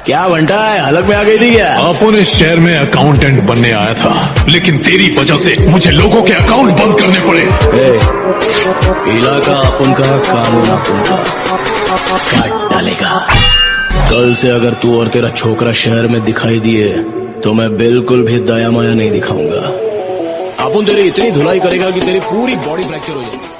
क्या बंटा है, हलक में आ गई थी क्या? अपन इस शहर में अकाउंटेंट बनने आया था, लेकिन तेरी वजह से मुझे लोगों के अकाउंट बंद करने पड़े। इलाका अपन का, कानून अपन का, काट डालेगा। कल से अगर तू और तेरा छोकरा शहर में दिखाई दिए तो मैं बिल्कुल भी दया माया नहीं दिखाऊंगा। अपन तेरी इतनी धुलाई करेगा कि तेरी पूरी बॉडी फ्रैक्चर हो जाएगी।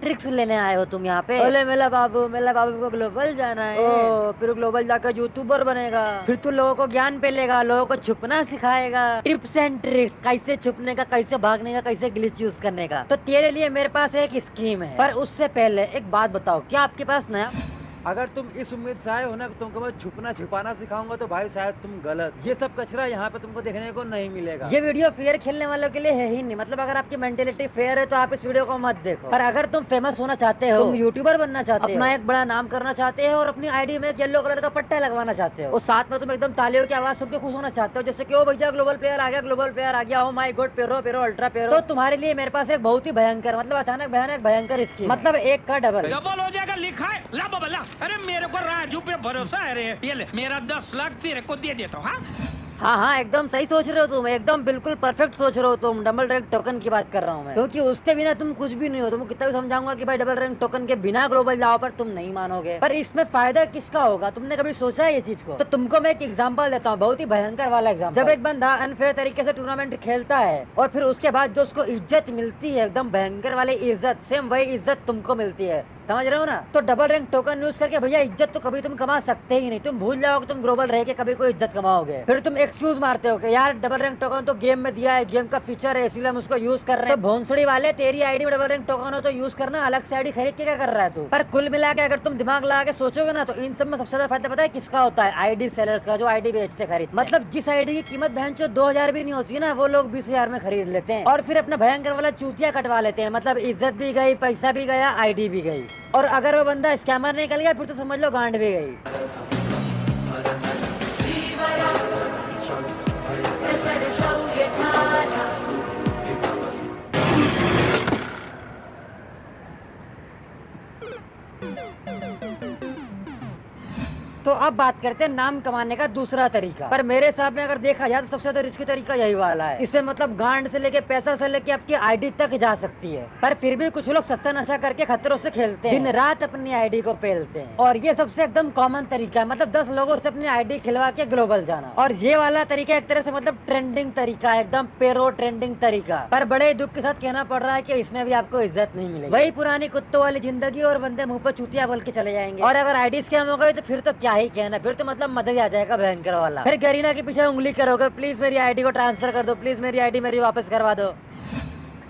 ट्रिक्स लेने आए हो तुम यहाँ पे? बोले मेरा बाबू को ग्लोबल जाना है। ओ, फिर ग्लोबल जाकर यूट्यूबर बनेगा, फिर तू लोगों को ज्ञान पेलेगा, लोगों को छुपना सिखाएगा, टिप्स एंड ट्रिक्स, कैसे छुपने का, कैसे भागने का, कैसे ग्लिच यूज करने का। तो तेरे लिए मेरे पास एक स्कीम है, पर उससे पहले एक बात बताओ, क्या आपके पास नया? अगर तुम इस उम्मीद से आए हो ना कि तुमको मैं छुपना छिपाना सिखाऊंगा तो भाई शायद तुम गलत। ये सब कचरा यहाँ पे तुमको देखने को नहीं मिलेगा। ये वीडियो फेयर खेलने वालों के लिए है ही नहीं। मतलब अगर आपकी मेंटेलिटी फेयर है तो आप इस वीडियो को मत देखो। पर अगर तुम फेमस होना चाहते हो, तुम यूट्यूबर बनना चाहते हो, अपना एक बड़ा नाम करना चाहते हो और अपनी आईडी में एक येलो कलर का पट्टा लगवाना चाहते हो, और साथ में तुम एकदम तालियों की आवाज सुन के खुश होना चाहते हो, जैसे कि ओ भैया ग्लोबल प्लेयर आ गया, ग्लोबल प्लेयर आ गया, ओ माय गॉड, पेरो अल्ट्रा पेरो, तो तुम्हारे लिए मेरे पास एक बहुत ही भयंकर, मतलब अचानक भयानक भयंकर स्कीम, मतलब एक का डबल हो जाएगा। लिखा है ला बबला। अरे मेरे को राजू पे भरोसा है रे। ये ले मेरा 10 लाख तेरे को दे देता हूँ। हाँ, एकदम सही सोच रहे हो तुम, एकदम बिल्कुल परफेक्ट सोच रहे हो तुम। डबल रैंक टोकन की बात कर रहा हूँ मैं, क्योंकि उसके बिना तुम कुछ भी नहीं हो। तुमको कितना भी समझाऊंगा कि भाई डबल रैंक टोकन के बिना ग्लोबल जाओ, पर तुम नहीं मानोगे। पर इसमें फायदा किसका होगा, तुमने कभी सोचा है ये चीज को? तो तुमको मैं एक एग्जांपल देता हूँ, बहुत ही भयंकर वाला एग्जांपल। जब एक बंदा अनफेयर तरीके से टूर्नामेंट खेलता है और फिर उसके बाद जो उसको इज्जत मिलती है, एकदम भयंकर वाली इज्जत, सेम वही इज्जत तुमको मिलती है। समझ रहे हो ना? तो डबल रैंक टोकन यूज करके भैया इज्जत तो कभी तुम कमा सकते ही नहीं। तुम भूल जाओगे तुम ग्लोबल रह के कभी कोई इज्जत कमाओगे। फिर तुम एक्सक्यूज मारते हो कि यार डबल रैंक टोकन तो गेम में दिया है, गेम का फीचर है, इसीलिए हम उसको यूज कर रहे हैं। तो भोंसड़ी वाले, तेरी आईडी में डबल रैंक टोकन हो तो यूज करना, अलग से आईडी खरीद के क्या कर रहा है तू? पर कुल मिला के अगर तुम दिमाग लगा के सोचोगे ना, तो इन सब में सबसे ज्यादा फायदा पता है किसका होता है? आईडी सेलर्स का, जो आईडी बेचते खरीद। मतलब जिस आईडी की कीमत बहन चो 2000 भी नहीं होती है ना, वो लोग 20,000 में खरीद लेते हैं और फिर अपना भयंकर वाला चूतिया कटवा लेते हैं। मतलब इज्जत भी गई, पैसा भी गया, आईडी भी गई। और अगर वो बंदा स्कैमर निकल गया फिर तो समझ लो गांड भी गई। तो अब बात करते हैं नाम कमाने का दूसरा तरीका। पर मेरे हिसाब में अगर देखा जाए तो सबसे ज्यादा रिस्की तरीका यही वाला है। इसमें मतलब गांड से लेके पैसा से लेके आपकी आईडी तक जा सकती है। पर फिर भी कुछ लोग सस्ता नशा करके खतरों से खेलते हैं, दिन रात अपनी आईडी को पेलते हैं। और ये सबसे एकदम कॉमन तरीका है, मतलब 10 लोगों से अपनी आईडी खिलवा के ग्लोबल जाना। और ये वाला तरीका एक तरह से मतलब ट्रेंडिंग तरीका है, एकदम पेरो ट्रेंडिंग तरीका। पर बड़े दुख के साथ कहना पड़ रहा है कि इसमें भी आपको इज्जत नहीं मिलेगी। वही पुरानी कुत्तों वाली जिंदगी और बंदे मुंह पर चूतिया बोल के चले जाएंगे। और अगर आईडी स्कैम हो गई तो फिर तो क्या ही कहना, फिर तो मतलब मजा ही आ जाएगा भयंकर वाला। फिर गरीना के पीछे उंगली करोगे, प्लीज मेरी आईडी को ट्रांसफर कर दो, प्लीज मेरी आईडी मेरी वापस करवा दो।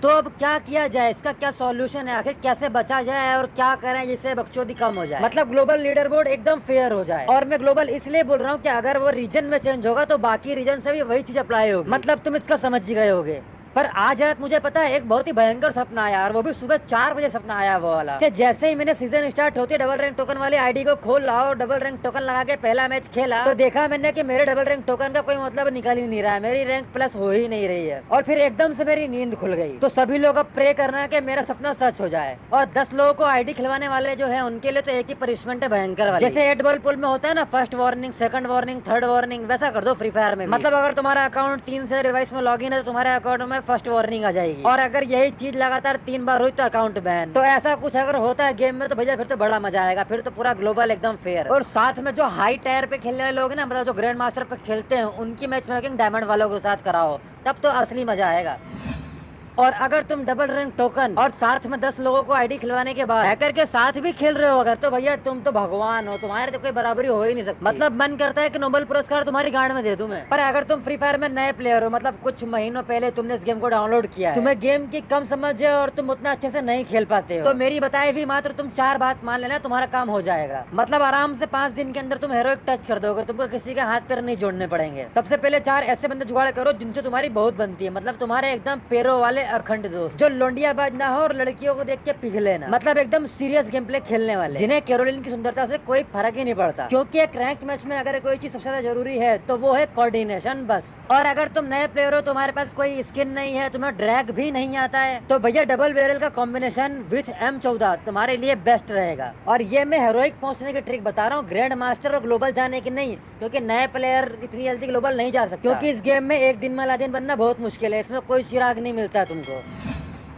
तो अब क्या किया जाए, इसका क्या सॉल्यूशन है, आखिर कैसे बचा जाए और क्या करें जिससे बकचोदी कम हो जाए, मतलब ग्लोबल लीडर बोर्ड एकदम फेयर हो जाए। और मैं ग्लोबल इसलिए बोल रहा हूँ कि अगर वो रीजन में चेंज होगा तो बाकी रीजन से भी वही चीज अप्लाई होगी। मतलब तुम इसका समझ ही गए होगे। पर आज रात मुझे पता है एक बहुत ही भयंकर सपना आया, और वो भी सुबह 4 बजे सपना आया वो वाला। जैसे ही मैंने सीजन स्टार्ट होते डबल रैंक टोकन वाली आईडी को खोल रहा और डबल रैंक टोकन लगा के पहला मैच खेला, तो देखा मैंने कि मेरे डबल रैंक टोकन का कोई मतलब निकल ही नहीं रहा है, मेरी रैंक प्लस हो ही नहीं रही है। और फिर एकदम से मेरी नींद खुल गई। तो सभी लोग अब प्रे करना है कि मेरा सपना सच हो जाए। और 10 लोगों को आईडी खिलवाने वाले जो है उनके लिए तो एक ही पनिशमेंट है भयंकर वाली। जैसे 8 बॉल पुल में होता है ना, first warning, second warning, third warning, वैसा कर दो फ्री फायर में। मतलब अगर तुम्हारा अकाउंट 3 से डिवाइस में लॉग इन है तो तुम्हारे अकाउंट में फर्स्ट वार्निंग आ जाएगी। और अगर यही चीज लगातार 3 बार हुई तो अकाउंट बैन। तो ऐसा कुछ अगर होता है गेम में तो भैया फिर तो बड़ा मजा आएगा, फिर तो पूरा ग्लोबल एकदम फेयर। और साथ में जो हाई टायर पे खेलने वाले लोग हैं ना, मतलब जो ग्रैंड मास्टर पे खेलते हैं, उनकी मैच मेकिंग डायमंड वालों के साथ कराओ, तब तो असली मजा आएगा। और अगर तुम डबल रैंक टोकन और साथ में 10 लोगों को आईडी खिलवाने के बाद हैकर के साथ भी खेल रहे हो अगर, तो भैया तुम तो भगवान हो, तुम्हारे तो कोई बराबरी हो ही नहीं सकती। मतलब मन करता है कि नोबेल पुरस्कार तुम्हारी गांड में दे दूं मैं। पर अगर तुम फ्री फायर में नए प्लेयर हो, मतलब कुछ महीनों पहले तुमने इस गेम को डाउनलोड किया है, तुम्हें गेम की कम समझ है और तुम उतना अच्छे से नहीं खेल पाते हो, तो मेरी बताई हुई मात्र तुम 4 बात मान लेना, तुम्हारा काम हो जाएगा। मतलब आराम से 5 दिन के अंदर तुम हेरोइक टच कर दोगे, तुमको किसी के हाथ पैर नहीं जोड़ने पड़ेंगे। सबसे पहले 4 ऐसे बंदे जुगाड़ करो जिनसे तुम्हारी बहुत बनती है, मतलब तुम्हारे एकदम पैरों वाले अखंड दोस्त, जो लोंडियाबाज ना हो और लड़कियों को देख के पिघले ना, मतलब एकदम सीरियस गेम प्ले खेलने वाले, जिन्हें कैरोलिन की सुंदरता से कोई फर्क ही नहीं पड़ता। क्योंकि एक रैंक मैच में अगर कोई चीज सबसे ज्यादा जरूरी है तो वो है कोऑर्डिनेशन बस। और अगर तुम नए प्लेयर हो, तुम्हारे पास कोई स्किन नहीं है, तुम्हें ड्रैग भी नहीं आता है, तो भैया डबल बैरल का कॉम्बिनेशन विथ M14 तुम्हारे लिए बेस्ट रहेगा। और ये मैं हेरोइक पहुंचने की ट्रिक बता रहा हूँ, ग्रैंड मास्टर और ग्लोबल जाने की नहीं, क्योंकि नए प्लेयर इतनी जल्दी ग्लोबल नहीं जा सकते, क्योंकि इस गेम में एक दिन में अलादीन बनना बहुत मुश्किल है, इसमें कोई चिराग नहीं मिलता है तुमको।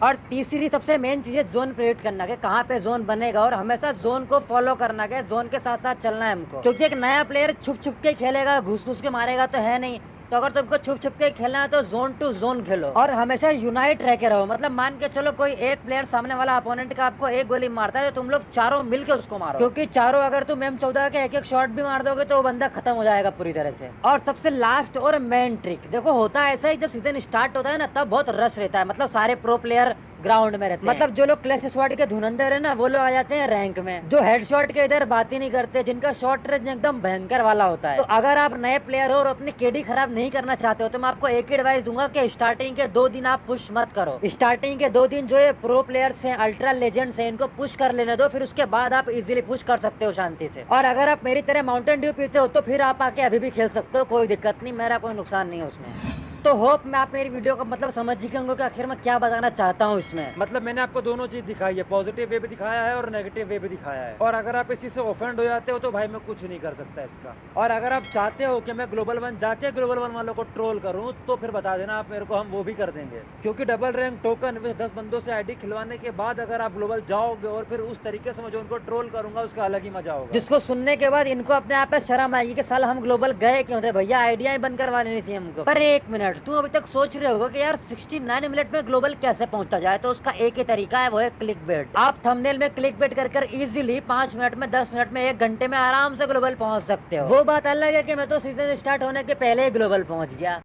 और तीसरी सबसे मेन चीज है जोन प्रेडिक्ट करना के कहाँ पे जोन बनेगा, और हमेशा जोन को फॉलो करना के जोन के साथ साथ चलना है हमको। क्योंकि एक नया प्लेयर छुप छुप के खेलेगा, घुस घुस के मारेगा तो है नहीं, तो अगर तुमको छुप छुप के खेलना है तो जोन टू जोन खेलो और हमेशा यूनाइट रह के रहो। मतलब मान के चलो कोई एक प्लेयर सामने वाला अपोनेंट का आपको एक गोली मारता है तो तुम लोग चारों मिल के उसको मारो, क्योंकि चारों अगर तुम M14 के एक एक शॉट भी मार दोगे तो वो बंदा खत्म हो जाएगा पूरी तरह से। और सबसे लास्ट और मेन ट्रिक देखो, होता है ऐसा ही, जब सीजन स्टार्ट होता है ना तब बहुत रश रहता है, मतलब सारे प्रो प्लेयर ग्राउंड में रहते हैं। मतलब जो लोग क्लैश शॉट के धुरंधर है ना, वो लोग आ जाते हैं रैंक में, जो हेडशॉट के इधर बात ही नहीं करते, जिनका शॉट रेंज एकदम भयंकर वाला होता है। तो अगर आप नए प्लेयर हो और अपनी केडी खराब नहीं करना चाहते हो तो मैं आपको एक ही एडवाइस दूंगा कि स्टार्टिंग के 2 दिन आप पुश मत करो। स्टार्टिंग के 2 दिन जो ये प्रो प्लेयर्स हैं, अल्ट्रा लेजेंड्स हैं, इनको पुश कर लेने दो, फिर उसके बाद आप इजीली पुश कर सकते हो शांति से। और अगर आप मेरी तरह माउंटेन ड्यू पीते हो तो फिर आप आके अभी भी खेल सकते हो, कोई दिक्कत नहीं, मेरा कोई नुकसान नहीं है उसमें। तो होप मैं आप मेरी वीडियो का मतलब समझ ही होंगे कि आखिर मैं क्या बताना चाहता हूँ इसमें। मतलब मैंने आपको दोनों चीज दिखाई है, पॉजिटिव वे भी दिखाया है और नेगेटिव वे भी दिखाया है। और अगर आप इसी से ऑफेंड हो जाते हो तो भाई मैं कुछ नहीं कर सकता इसका। और अगर आप चाहते हो कि मैं ग्लोबल 1 जाके ग्लोबल 1 वालों को ट्रोल करूं तो फिर बता देना आप मेरे को, हम वो भी कर देंगे। क्योंकि डबल रैंक टोकन विद 10 बंदों से आईडी खिलवाने के बाद अगर आप ग्लोबल जाओगे और फिर उस तरीके से मैं जो उनको ट्रोल करूंगा उसका अलग ही मजा होगा। जिसको सुनने के बाद इनको अपने आप पे शर्म आएगी कि साल हम ग्लोबल गए क्यों थे, भैया आइडिया ही बंद करवा लेनी थी हमको। पर एक मिनट, तुम अभी तक सोच रहे होगा कि यार 69 मिनट में ग्लोबल कैसे पहुंचा जाए, तो उसका एक ही तरीका है, वो है क्लिक बेट। आप थंबनेल में क्लिक बेट कर इजीली 5 मिनट में, 10 मिनट में, 1 घंटे में आराम से ग्लोबल पहुंच सकते हो। वो बात अलग है कि मैं तो सीजन स्टार्ट होने के पहले ही ग्लोबल पहुंच गया।